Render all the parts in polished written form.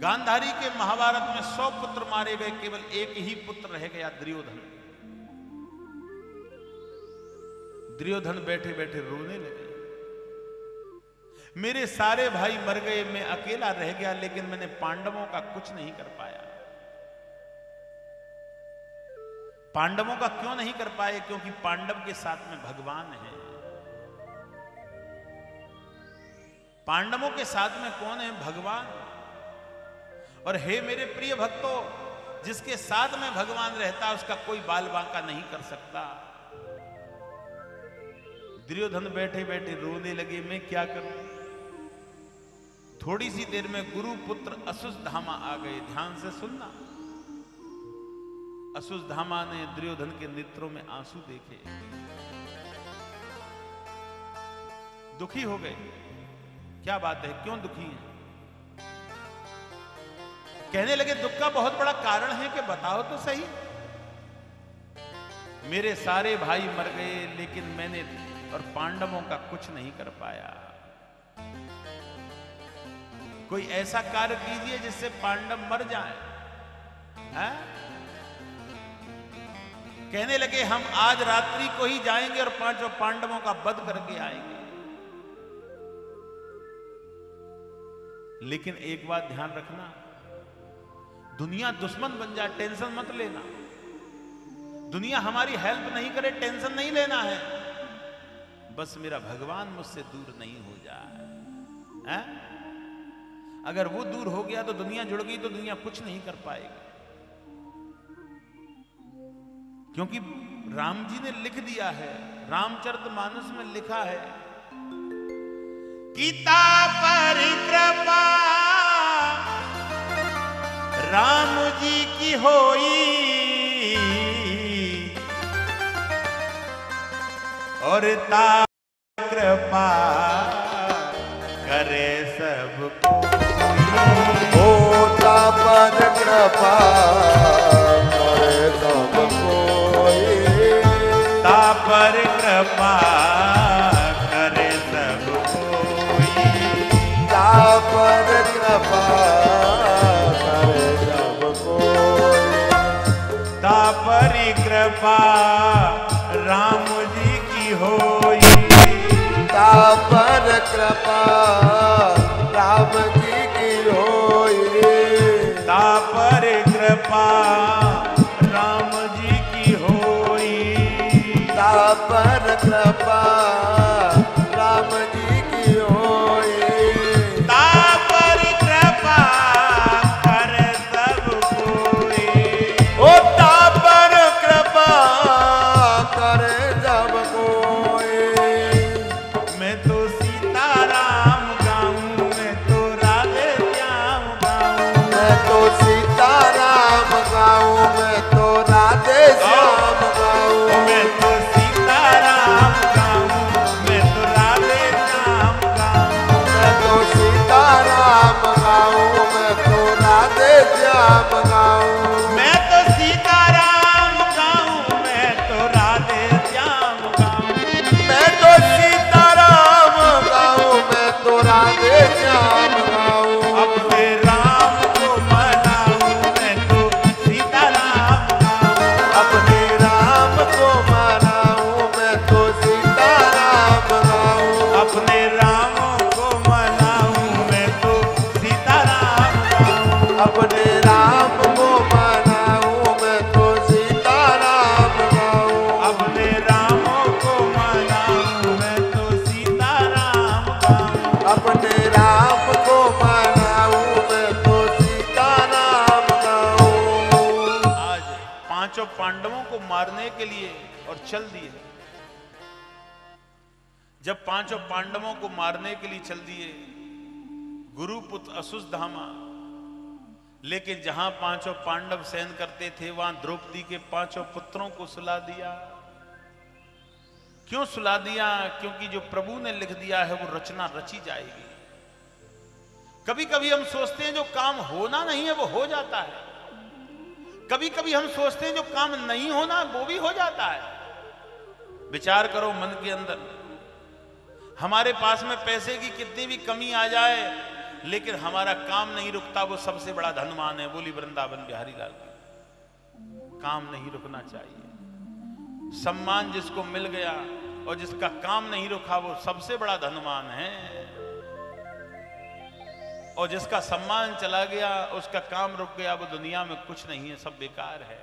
गांधारी के महाभारत में 100 पुत्र मारे गए, केवल एक ही पुत्र रह गया, दुर्योधन। दुर्योधन बैठे बैठे रोने लगे, मेरे सारे भाई मर गए, मैं अकेला रह गया, लेकिन मैंने पांडवों का कुछ नहीं कर पाया। पांडवों का क्यों नहीं कर पाए? क्योंकि पांडव के साथ में भगवान है। पांडवों के साथ में कौन है? भगवान। और हे मेरे प्रिय भक्तों, जिसके साथ में भगवान रहता है उसका कोई बाल बांका नहीं कर सकता। दुर्योधन बैठे बैठे रोने लगे, मैं क्या करूं? थोड़ी सी देर में गुरु पुत्र असुसधामा आ गए। ध्यान से सुनना। असुसधामा ने दुर्योधन के नेत्रों में आंसू देखे, दुखी हो गए। क्या बात है, क्यों दुखी हैं? कहने लगे दुख का बहुत बड़ा कारण है कि बताओ तो सही। मेरे सारे भाई मर गए, लेकिन मैंने और पांडवों का कुछ नहीं कर पाया। कोई ऐसा कार्य कीजिए जिससे पांडव मर जाएं। हैं? कहने लगे हम आज रात्रि को ही जाएंगे और 5 पांडवों का वध करके आएंगे। लेकिन एक बात ध्यान रखना, दुनिया दुश्मन बन जाए टेंशन मत लेना। दुनिया हमारी हेल्प नहीं करे, टेंशन नहीं लेना है। बस मेरा भगवान मुझसे दूर नहीं हो जाए। हैं? अगर वो दूर हो गया तो दुनिया जुड़ गई, तो दुनिया कुछ नहीं कर पाएगी। क्योंकि राम जी ने लिख दिया है, रामचरितमानस में लिखा है, गीता पर कृपा राम जी की होई, और ता कृपा करे सबको। होता पर कृपा करे सबको, ता पर कृपा करे सबको, ता पर कृपा करे सबको, ता पर कृपा राम जी की होई, ता पर कृपा राम जी की होई, ता पर कृपा राम जी की होई, ता पर कृपा राम जी की होई, ता पर कृपा कर सब कोई। ओ ता पर कृपा करे जब कोई। मैं तो सीताराम गाऊं, मैं तो राधे श्याम गाऊं, मैं तो सीताराम गाऊं, मैं तो राधे श्याम गाऊं, मैं तो सीताराम गाऊं, मैं तो राधे श्याम गाऊं, मैं तो सीताराम गाऊं, मैं तो राधे श्याम गाऊं, मैं तो सीताराम गाऊं, मैं तो राधे श्याम गाऊं, मैं तो सीताराम गाऊं, मैं तो राधे श्याम गाऊं, अपने राम को मनाऊं, मैं तो सीताराम गाऊं, अपने राम को मनाऊं, मैं तो सीताराम गाऊं, अपने राम को मनाऊं, मैं तो सीताराम गाऊं। अपने राम को मनाऊं, मैं तो सीताराम गाऊं, अपने राम को मनाऊं, मैं तो सीताराम गाऊं। अपने राम को मनाऊं, मैं तो सीताराम गाऊं। आज 5 पांडवों को मारने के लिए और चल दिए। जब 5 पांडवों को मारने के लिए चल दिए, गुरुपुत्र असुसधामा, लेकिन जहां 5 पांडव सैन करते थे वहां द्रौपदी के 5 पुत्रों को सुला दिया। क्यों सुला दिया? क्योंकि जो प्रभु ने लिख दिया है वो रचना रची जाएगी। कभी कभी हम सोचते हैं जो काम होना नहीं है वो हो जाता है, कभी कभी हम सोचते हैं जो काम नहीं होना वो भी हो जाता है। विचार करो मन के अंदर, हमारे पास में पैसे की कितनी भी कमी आ जाए, लेकिन हमारा काम नहीं रुकता, वो सबसे बड़ा धनवान है। बोली वृंदावन बिहारी लाल की। काम नहीं रुकना चाहिए। सम्मान जिसको मिल गया और जिसका काम नहीं रुका वो सबसे बड़ा धनवान है, और जिसका सम्मान चला गया, उसका काम रुक गया, वो दुनिया में कुछ नहीं है, सब बेकार है।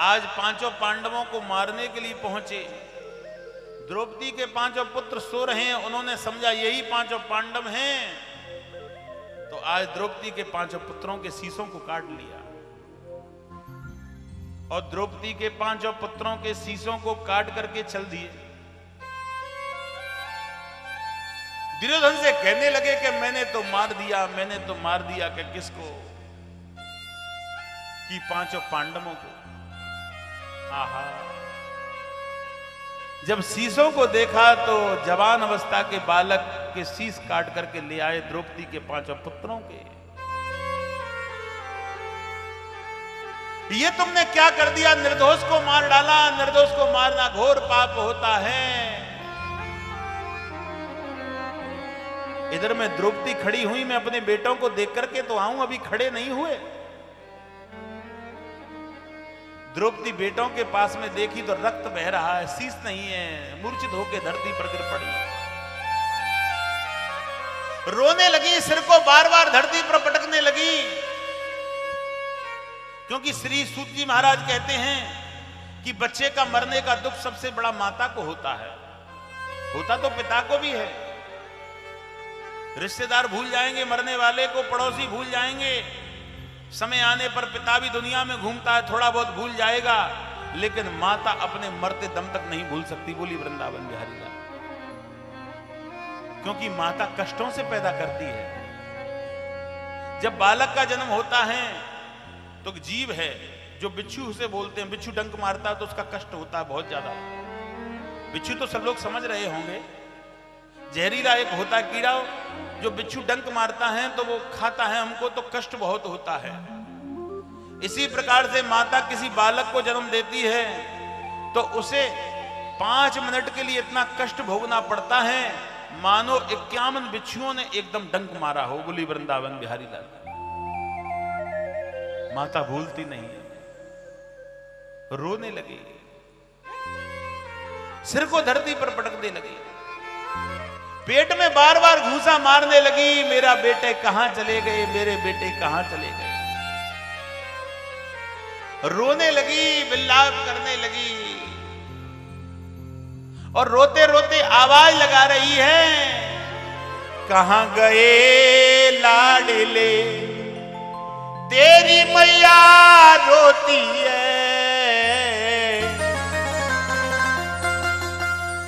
आज पांचों पांडवों को मारने के लिए पहुंचे, द्रौपदी के पांचों पुत्र सो रहे हैं, उन्होंने समझा यही पांचों पांडव हैं, तो आज द्रौपदी के पांचों पुत्रों के शीशों को काट लिया, और द्रौपदी के पांचों पुत्रों के शीशों को काट करके चल दिए। दुर्योधन से कहने लगे कि मैंने तो मार दिया, मैंने तो मार दिया। कि किसको? कि पांचों पांडवों को। आहा, जब शीशों को देखा तो जवान अवस्था के बालक के शीश काट करके ले आए द्रौपदी के पांचों पुत्रों के। ये तुमने क्या कर दिया? निर्दोष को मार डाला। निर्दोष को मारना घोर पाप होता है। इधर मैं द्रौपदी खड़ी हुई, मैं अपने बेटों को देख करके तो आऊं, अभी खड़े नहीं हुए। द्रौपदी बेटों के पास में देखी तो रक्त बह रहा है, शीश नहीं है, मूर्छित होकर धरती पर गिर पड़ी, रोने लगी, सिर को बार बार धरती पर पटकने लगी। क्योंकि श्री सूत जी महाराज कहते हैं कि बच्चे का मरने का दुख सबसे बड़ा माता को होता है, होता तो पिता को भी है। रिश्तेदार भूल जाएंगे मरने वाले को, पड़ोसी भूल जाएंगे, समय आने पर पिता भी दुनिया में घूमता है, थोड़ा बहुत भूल जाएगा, लेकिन माता अपने मरते दम तक नहीं भूल सकती। बोली वृंदावन बिहारी लाल। क्योंकि माता कष्टों से पैदा करती है। जब बालक का जन्म होता है तो जीव है जो बिच्छू से बोलते हैं, बिच्छू डंक मारता है तो उसका कष्ट होता है बहुत ज्यादा। बिच्छू तो सब लोग समझ रहे होंगे, जहरीला एक होता है कीड़ा, जो बिच्छू डंक मारता है तो वो खाता है हमको, तो कष्ट बहुत होता है। इसी प्रकार से माता किसी बालक को जन्म देती है तो उसे 5 मिनट के लिए इतना कष्ट भोगना पड़ता है मानो 51 बिच्छुओं ने एकदम डंक मारा हो। बोली वृंदावन बिहारी लाल। माता भूलती नहीं है, रोने लगी, सिर को धरती पर पटकने लगी, पेट में बार बार घूंसा मारने लगी, मेरा बेटे कहां चले गए, मेरे बेटे कहां चले गए। रोने लगी, विलाप करने लगी, और रोते रोते आवाज लगा रही है, कहां गए लाडले तेरी मैया रोती है,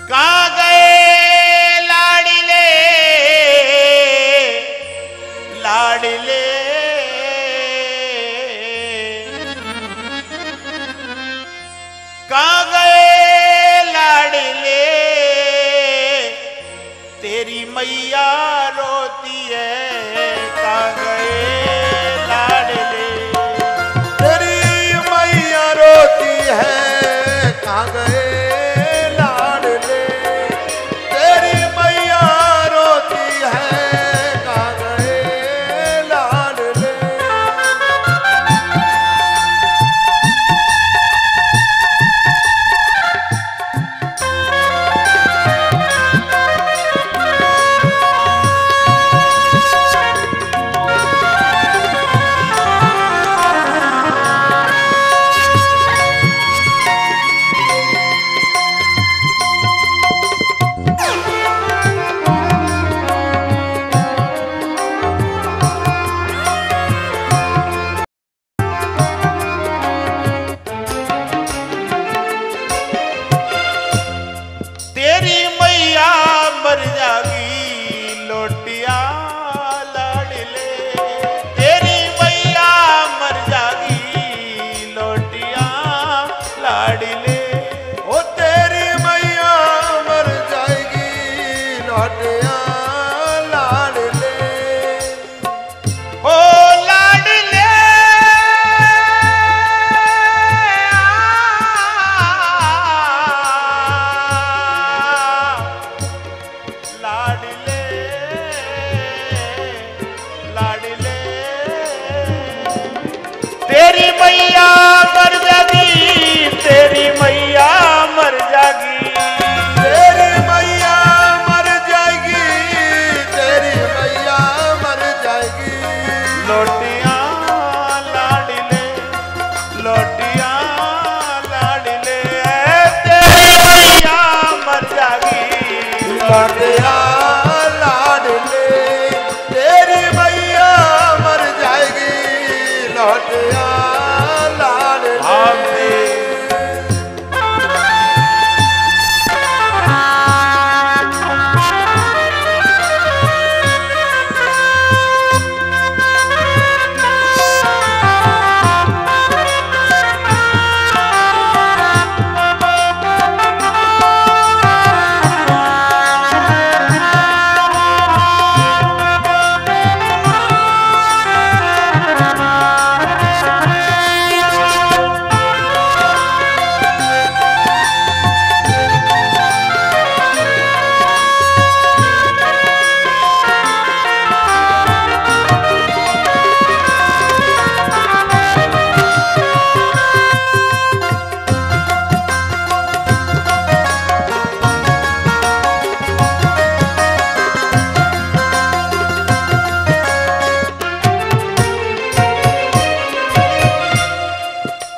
कहां गए लाडले लाडले, कहां गए लाडले तेरी मैया रोती है, कहां गए लाडले तेरी मैया रोती है, कहां गए लाडले तेरी मैया रोती है, कहां गए लाडले। तेरी मैया मर जागी, तेरी मैया मर जागी, तेरी मैया मर जाएगी, तेरी मैया मर जाएगी। लोटियां लाडले, लोटियां लाडले, तेरी मैया मर जागी, लोटिया लाडले, तेरी मैया मर जाएगी, लोटिया लाडले।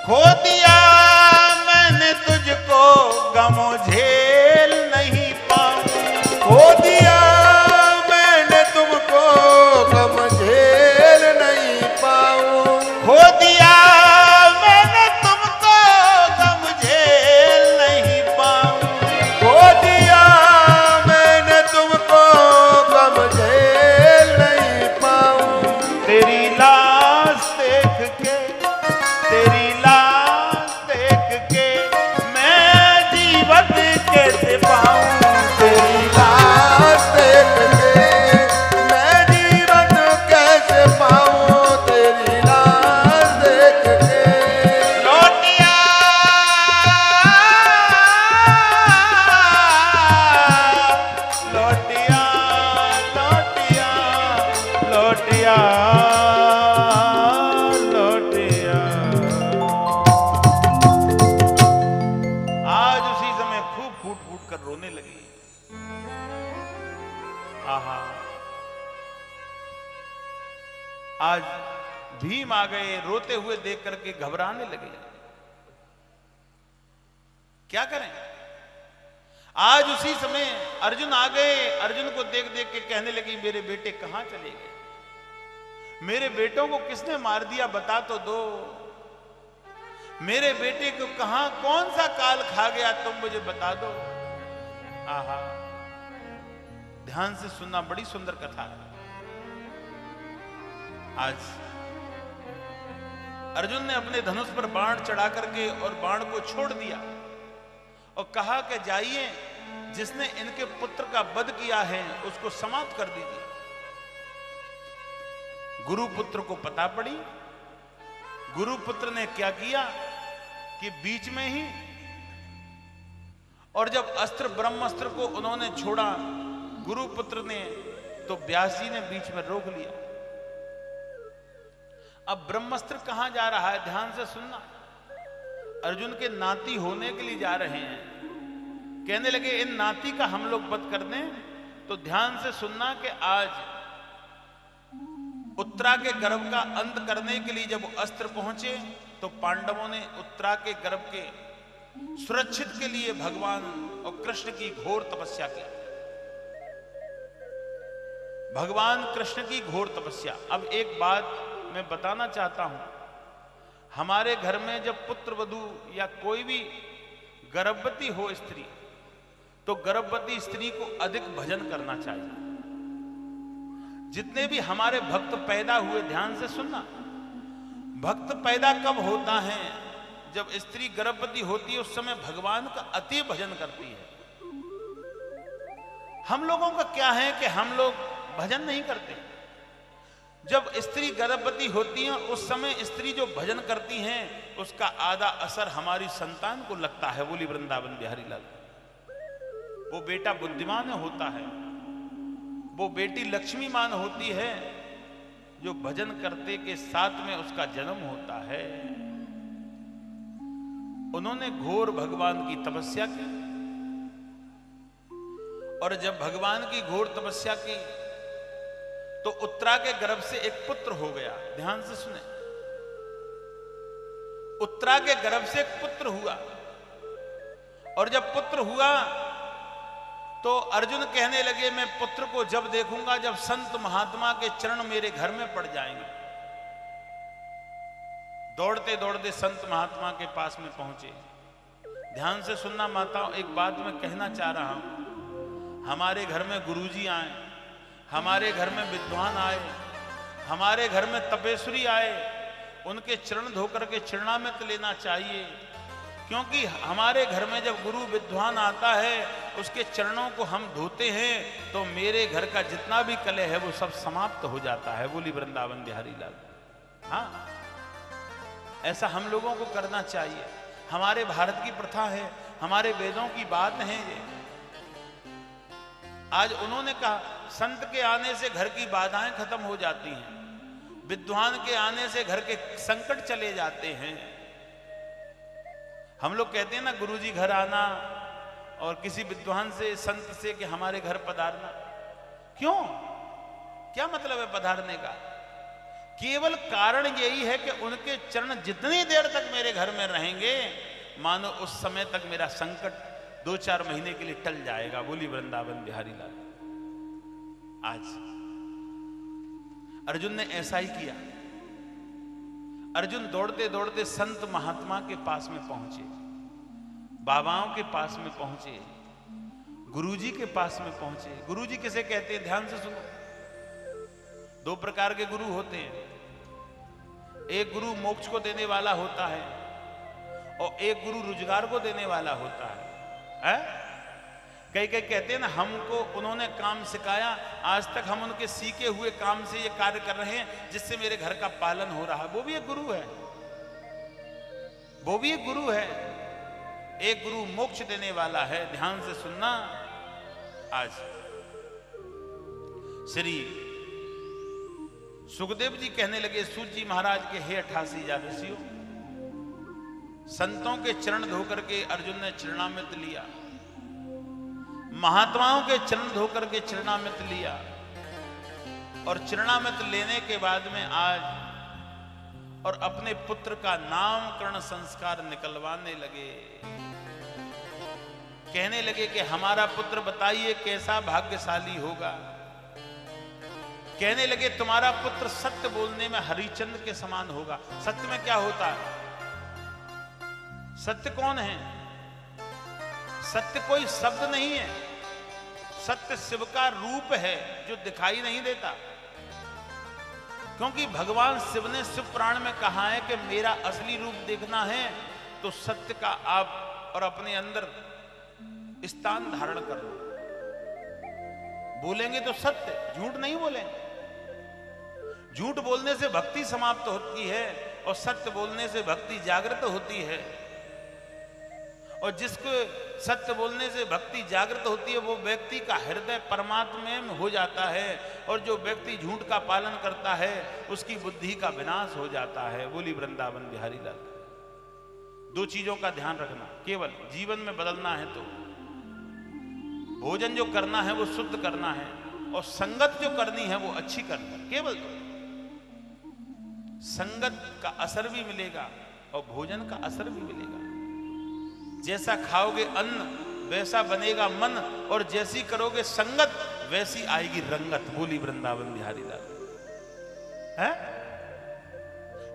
खो दिया मैंने तुझको, गमो झेल नहीं पाऊं, खो दिया मैंने तुमको, गम झेल नहीं पाऊं। खो दिया मैंने तुमको, गम झेल नहीं पाऊं, खो दिया मैंने तुमको, गम झेल नहीं पाऊं। तेरी लाश देख के, तेरी लाश देख के मैं जीवन कैसे पाऊं, तेरी लाश देख के मैं जीवन कैसे पाऊं, तेरी लाश देख के। लोटिया लोटिया लोटिया लोटिया लोटिया। आज उसी समय खूब फूट फूट कर रोने लगी। आहा, आज भीम आ गए, रोते हुए देख करके घबराने लगे। क्या करें? आज उसी समय अर्जुन आ गए। अर्जुन को देख देख के कहने लगी, मेरे बेटे कहां चले गए? मेरे बेटों को किसने मार दिया, बता तो दो। मेरे बेटे को कहां, कौन सा काल खा गया, तुम मुझे बता दो। आहा, ध्यान से सुनना, बड़ी सुंदर कथा है। आज अर्जुन ने अपने धनुष पर बाण चढ़ा करके और बाण को छोड़ दिया और कहा कि जाइए, जिसने इनके पुत्र का वध किया है उसको समाप्त कर दीजिए। गुरुपुत्र को पता पड़ी। गुरुपुत्र ने क्या किया कि बीच में ही, और जब अस्त्र ब्रह्मास्त्र को उन्होंने छोड़ा गुरुपुत्र ने, तो व्यास जी ने बीच में रोक लिया। अब ब्रह्मास्त्र कहां जा रहा है, ध्यान से सुनना। अर्जुन के नाती होने के लिए जा रहे हैं। कहने लगे इन नाती का हम लोग वध कर दें। तो ध्यान से सुनना कि आज उत्तरा के गर्भ का अंत करने के लिए जब अस्त्र पहुंचे, तो पांडवों ने उत्तरा के गर्भ के सुरक्षित के लिए भगवान और कृष्ण की घोर तपस्या की। भगवान कृष्ण की घोर तपस्या। अब एक बात मैं बताना चाहता हूं, हमारे घर में जब पुत्र वधू या कोई भी गर्भवती हो स्त्री, तो गर्भवती स्त्री को अधिक भजन करना चाहिए। जितने भी हमारे भक्त पैदा हुए, ध्यान से सुनना, भक्त पैदा कब होता है? जब स्त्री गर्भवती होती है, उस समय भगवान का अति भजन करती है। हम लोगों का क्या है कि हम लोग भजन नहीं करते। जब स्त्री गर्भवती होती है, उस समय स्त्री जो भजन करती हैं, उसका आधा असर हमारी संतान को लगता है। बोली वृंदावन बिहारी लाल। वो बेटा बुद्धिमान होता है, वो बेटी लक्ष्मीमान होती है, जो भजन करते के साथ में उसका जन्म होता है। उन्होंने घोर भगवान की तपस्या की, और जब भगवान की घोर तपस्या की तो उत्तरा के गर्भ से एक पुत्र हो गया। ध्यान से सुने, उत्तरा के गर्भ से एक पुत्र हुआ, और जब पुत्र हुआ तो अर्जुन कहने लगे मैं पुत्र को जब देखूंगा जब संत महात्मा के चरण मेरे घर में पड़ जाएंगे। दौड़ते दौड़ते संत महात्मा के पास में पहुंचे। ध्यान से सुनना माताओं, एक बात मैं कहना चाह रहा हूं। हमारे घर में गुरुजी आए, हमारे घर में विद्वान आए, हमारे घर में तपेश्वरी आए, उनके चरण धोकर के चरणामृत लेना चाहिए, क्योंकि हमारे घर में जब गुरु विद्वान आता है उसके चरणों को हम धोते हैं तो मेरे घर का जितना भी कलह है वो सब समाप्त हो जाता है। बोली वृंदावन बिहारी लाल। हाँ, ऐसा हम लोगों को करना चाहिए। हमारे भारत की प्रथा है, हमारे वेदों की बात है ये। आज उन्होंने कहा संत के आने से घर की बाधाएं खत्म हो जाती हैं, विद्वान के आने से घर के संकट चले जाते हैं। हम लोग कहते हैं ना गुरुजी घर आना, और किसी विद्वान से संत से कि हमारे घर पधारना। क्यों, क्या मतलब है पधारने का? केवल कारण यही है कि उनके चरण जितनी देर तक मेरे घर में रहेंगे मानो उस समय तक मेरा संकट 2-4 महीने के लिए टल जाएगा। बोली वृंदावन बिहारी लाल। आज अर्जुन ने ऐसा ही किया। अर्जुन दौड़ते दौड़ते संत महात्मा के पास में पहुंचे, बाबाओं के पास में पहुंचे, गुरुजी के पास में पहुंचे। गुरुजी किसे कहते हैं? ध्यान से सुनो। 2 प्रकार के गुरु होते हैं। एक गुरु मोक्ष को देने वाला होता है और एक गुरु रोजगार को देने वाला होता है। कई कहते हैं ना हमको उन्होंने काम सिखाया, आज तक हम उनके सीखे हुए काम से ये कार्य कर रहे हैं जिससे मेरे घर का पालन हो रहा है। वो भी एक गुरु है, वो भी एक गुरु है। एक गुरु मोक्ष देने वाला है। ध्यान से सुनना। आज श्री सुखदेव जी कहने लगे सूत जी महाराज के हे 88 ऋषियों, संतों के चरण धोकर के अर्जुन ने चरणामृत लिया, महात्माओं के चरण धोकर के चरणामृत लिया, और चरणामृत लेने के बाद में आज और अपने पुत्र का नामकरण संस्कार निकलवाने लगे। कहने लगे कि हमारा पुत्र बताइए कैसा भाग्यशाली होगा। कहने लगे तुम्हारा पुत्र सत्य बोलने में हरिचंद्र के समान होगा। सत्य में क्या होता है? सत्य कौन है? सत्य कोई शब्द नहीं है, सत्य शिव का रूप है जो दिखाई नहीं देता। क्योंकि भगवान शिव ने शिव पुराण में कहा है कि मेरा असली रूप देखना है तो सत्य का आप और अपने अंदर स्थान धारण कर लो। बोलेंगे तो सत्य, झूठ नहीं बोलेंगे। झूठ बोलने से भक्ति समाप्त होती है और सत्य बोलने से भक्ति जागृत होती है। और जिसको सत्य बोलने से भक्ति जागृत होती है वो व्यक्ति का हृदय परमात्मा में हो जाता है, और जो व्यक्ति झूठ का पालन करता है उसकी बुद्धि का विनाश हो जाता है। बोली वृंदावन बिहारी लाल। 2 चीजों का ध्यान रखना केवल जीवन में बदलना है तो भोजन जो करना है वो शुद्ध करना है, और संगत जो करनी है वो अच्छी करनी है। केवल संगत का असर भी मिलेगा और भोजन का असर भी मिलेगा। जैसा खाओगे अन्न वैसा बनेगा मन, और जैसी करोगे संगत वैसी आएगी रंगत। बोली वृंदावन बिहारी लाल। है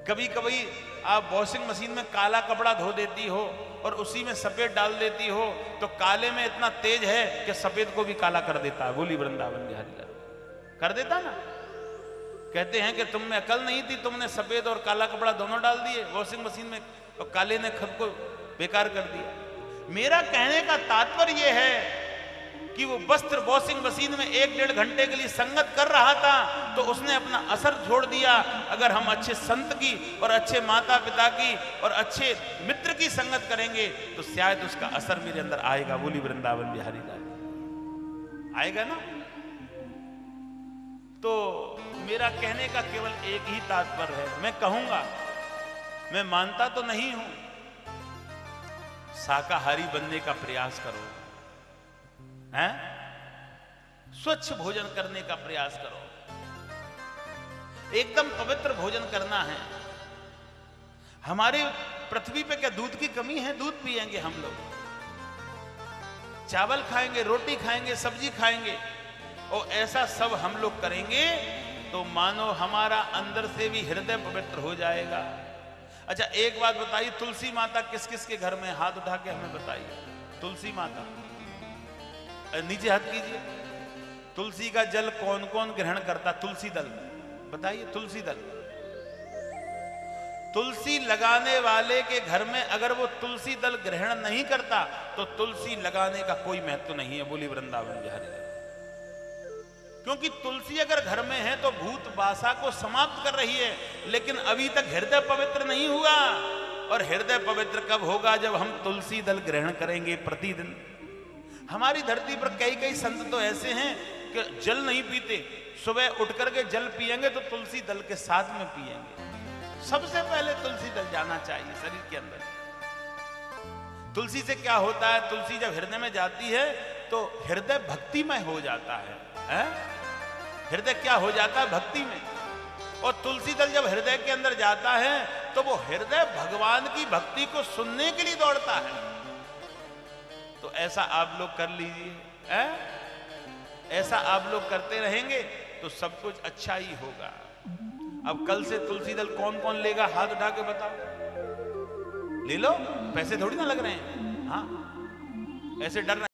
कभी कभी आप वॉशिंग मशीन में काला कपड़ा धो देती हो और उसी में सफेद डाल देती हो तो काले में इतना तेज है कि सफेद को भी काला कर देता है। बोली वृंदावन बिहारी लाल। कर देता ना। कहते हैं कि तुम में अकल नहीं थी, तुमने सफेद और काला कपड़ा दोनों डाल दिए वॉशिंग मशीन में, और काले ने खुद को बेकार कर दिया। मेरा कहने का तात्पर्य यह है कि वो वस्त्र वॉशिंग मशीन में 1-1.5 घंटे के लिए संगत कर रहा था तो उसने अपना असर छोड़ दिया। अगर हम अच्छे संत की और अच्छे माता पिता की और अच्छे मित्र की संगत करेंगे तो शायद उसका असर मेरे अंदर आएगा। बोली वृंदावन बिहारी लाल। आएगा ना। तो मेरा कहने का केवल एक ही तात्पर्य है, मैं कहूंगा, मैं मानता तो नहीं हूं, शाकाहारी बनने का प्रयास करो, हैं? स्वच्छ भोजन करने का प्रयास करो, एकदम पवित्र भोजन करना है। हमारे पृथ्वी पे क्या दूध की कमी है? दूध पिएंगे हम लोग, चावल खाएंगे, रोटी खाएंगे, सब्जी खाएंगे, और ऐसा सब हम लोग करेंगे तो मानो हमारा अंदर से भी हृदय पवित्र हो जाएगा। अच्छा एक बात बताइए, तुलसी माता किस किस के घर में? हाथ उठा के हमें बताइए। तुलसी माता, नीचे हाथ कीजिए। तुलसी का जल कौन कौन ग्रहण करता? तुलसी दल, बताइए। तुलसी दल, तुलसी लगाने वाले के घर में अगर वो तुलसी दल ग्रहण नहीं करता तो तुलसी लगाने का कोई महत्व नहीं है। बोली वृंदावन बिहारी। क्योंकि तुलसी अगर घर में है तो भूत बासा को समाप्त कर रही है, लेकिन अभी तक हृदय पवित्र नहीं हुआ। और हृदय पवित्र कब होगा? जब हम तुलसी दल ग्रहण करेंगे प्रतिदिन। हमारी धरती पर कई कई संत तो ऐसे हैं कि जल नहीं पीते, सुबह उठ करके जल पिएंगे तो तुलसी दल के साथ में पिएंगे। सबसे पहले तुलसी दल जाना चाहिए शरीर के अंदर। तुलसी से क्या होता है? तुलसी जब हृदय में जाती है तो हृदय भक्तिमय हो जाता है, हृदय क्या हो जाता है? भक्ति में। और तुलसी दल जब हृदय के अंदर जाता है तो वो हृदय भगवान की भक्ति को सुनने के लिए दौड़ता है। तो ऐसा आप लोग कर लीजिए, ऐसा आप लोग करते रहेंगे तो सब कुछ अच्छा ही होगा। अब कल से तुलसी दल कौन कौन लेगा? हाथ उठा के बताओ। ले लो, पैसे थोड़ी ना लग रहे हैं। हाँ, ऐसे डर